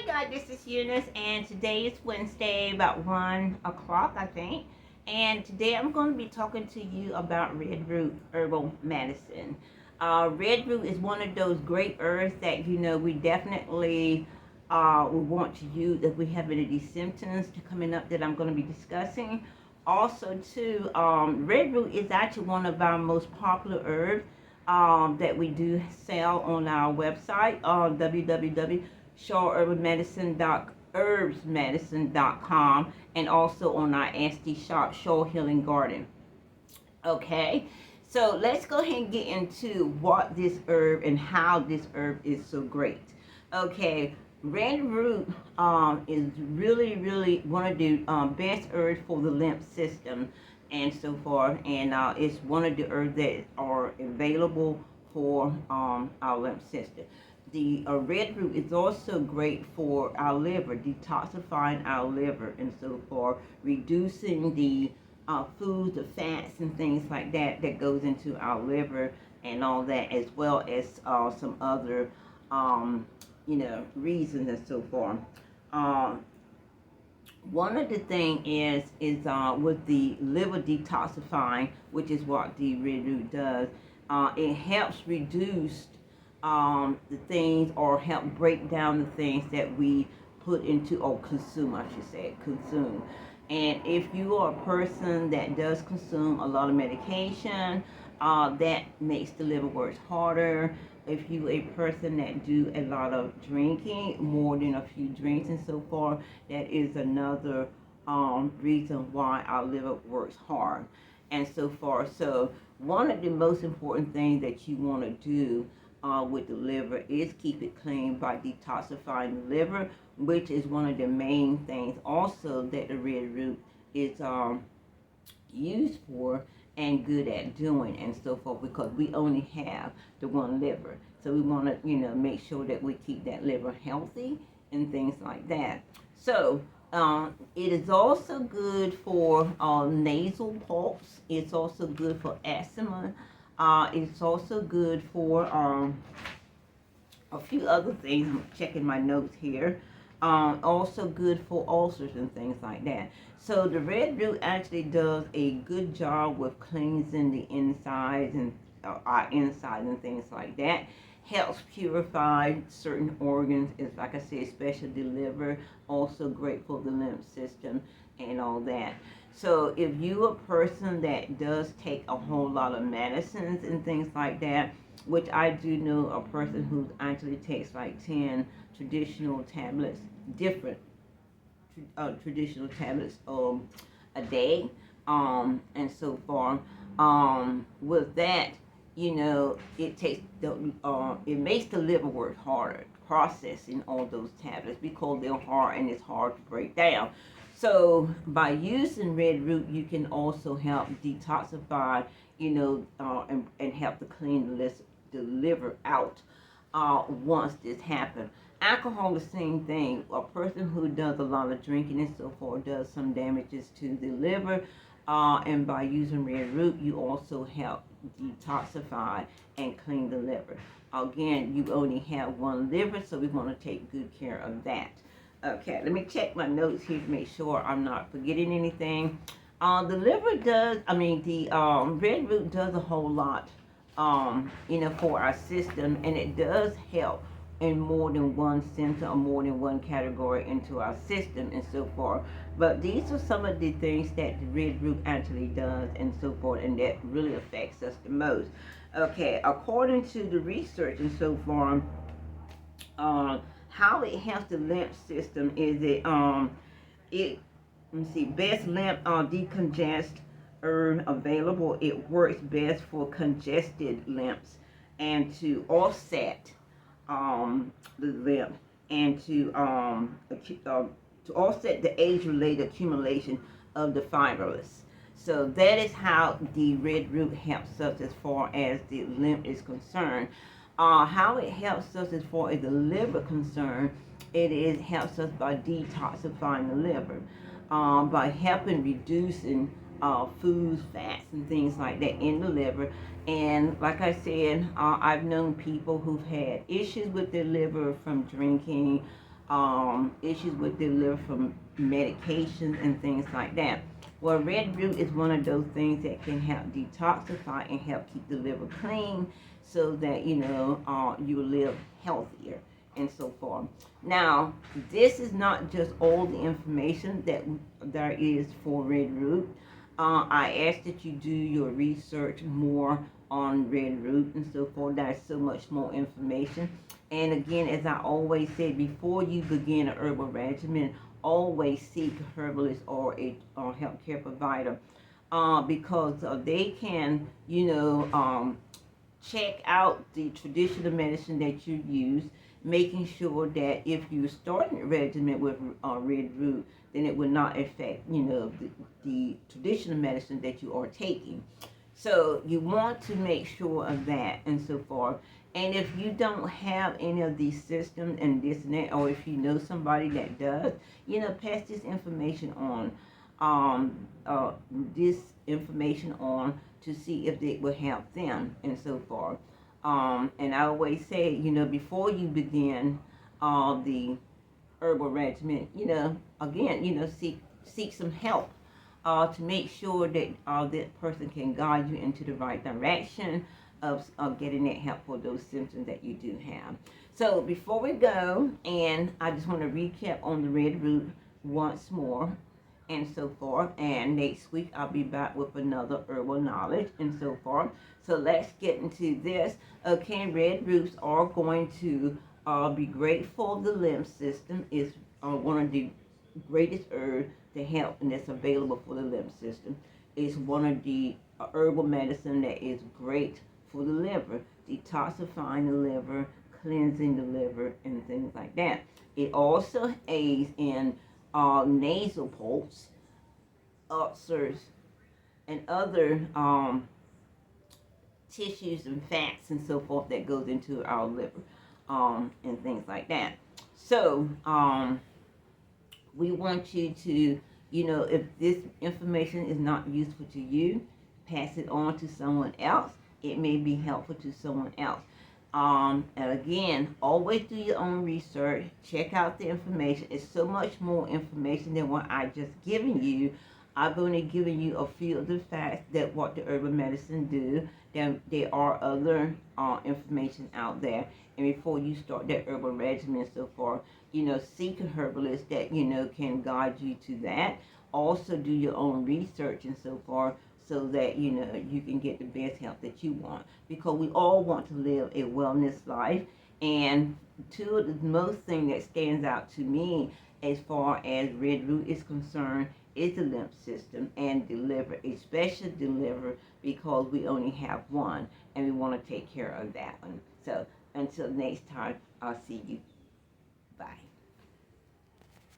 Hi guys, this is Eunice, and today is Wednesday, about 1 o'clock, I think. And today I'm going to be talking to you about red root herbal medicine. Red root is one of those great herbs that we definitely will want to use if we have any of these symptoms coming up that I'm going to be discussing. Also, too, red root is actually one of our most popular herbs that we do sell on our website, www.shawherbsmedicine.com, and also on our Etsy shop, Shaw Healing Garden. Okay, so let's go ahead and get into what this herb and how this herb is so great. Okay, red root is really one of the best herbs for the lymph system and so forth, and it's one of the herbs that are available for our lymph system. The red root is also great for our liver, detoxifying our liver and so forth, reducing the foods, the fats and things like that that goes into our liver and all that, as well as some other reasons and so forth. One of the things is with the liver detoxifying, which is what the red root does. It helps reduce the things, or help break down the things that we put into, or consume, I should say, consume. And if you are a person that does consume a lot of medication, that makes the liver work harder. If you a person that do a lot of drinking, more than a few drinks and so forth, that is another reason why our liver works hard and so forth. So one of the most important things that you want to do with the liver is keep it clean by detoxifying the liver, which is one of the main things also that the red root is used for and good at doing and so forth, because we only have the one liver. So we want to make sure that we keep that liver healthy and things like that. So it is also good for nasal polyps. It's also good for asthma. It's also good for a few other things. I'm checking my notes here. Also good for ulcers and things like that. So the red root actually does a good job with cleansing the insides and our insides and things like that. Helps purify certain organs. It's like I said, especially the liver. Also great for the lymph system and all that. So if you're a person that does take a whole lot of medicines and things like that, which I do know a person who actually takes like 10 traditional tablets, different traditional tablets a day, and so forth. With that, it takes it makes the liver work harder processing all those tablets, because they're hard and it's hard to break down. So by using red root, you can also help detoxify, and help to clean the liver out once this happens. Alcohol, the same thing. A person who does a lot of drinking and so forth does some damages to the liver. And by using red root, you also help detoxify and clean the liver. Again, you only have one liver, so we want to take good care of that. Okay, let me check my notes here to make sure I'm not forgetting anything. The liver does, the red root does a whole lot, for our system, and it does help in more than one center or more than one category into our system and so forth. But these are some of the things that the red root actually does and so forth, and that really affects us the most. Okay, according to the research and so forth, how it helps the lymph system is best lymph decongest herb available. It works best for congested lymphs and to offset the lymph, and to offset the age-related accumulation of the fibrous. So that is how the red root helps us as far as the lymph is concerned. How it helps us as far as the liver concerned, it helps us by detoxifying the liver, by helping reducing foods, fats, and things like that in the liver. And like I said, I've known people who've had issues with their liver from drinking, issues with the liver from medications and things like that. Well, red root is one of those things that can help detoxify and help keep the liver clean so that, you live healthier and so forth. Now, this is not just all the information that there is for red root. I ask that you do your research more on red root and so forth. There's so much more information. And again, as I always say, before you begin a herbal regimen, always seek a herbalist or a healthcare provider, because they can, check out the traditional medicine that you use, making sure that if you're starting a regimen with red root, then it will not affect, the traditional medicine that you are taking. So you want to make sure of that and so forth. And if you don't have any of these systems and this and that, or if you know somebody that does, pass this information on, this information on to see if it will help them and so forth. And I always say, before you begin the herbal regimen, again, seek some help to make sure that that person can guide you into the right direction of getting that help for those symptoms that you do have. So before we go, and I just want to recap on the red root once more and so forth. And next week I'll be back with another herbal knowledge and so forth. So let's get into this. Okay, red roots are going to be great for the lymph system. It's one of the greatest herbs to help, and that's available for the lymph system. It's one of the herbal medicine that is great for the liver, detoxifying the liver, cleansing the liver, and things like that. It also aids in nasal pulse, ulcers, and other tissues and fats and so forth that goes into our liver, and things like that. So we want you to, if this information is not useful to you, pass it on to someone else. It may be helpful to someone else. And again, always do your own research. Check out the information. It's so much more information than what I just given you. I've only given you a few of the facts that what the herbal medicine do. There are other information out there. And before you start that herbal regimen so far, seek a herbalist that, can guide you to that. Also do your own research and so forth, so that you can get the best help that you want, because we all want to live a wellness life. And two of the most thing that stands out to me as far as red root is concerned is the lymph system and the liver, especially the liver, because we only have one and we want to take care of that one. So until next time, I'll see you. Bye.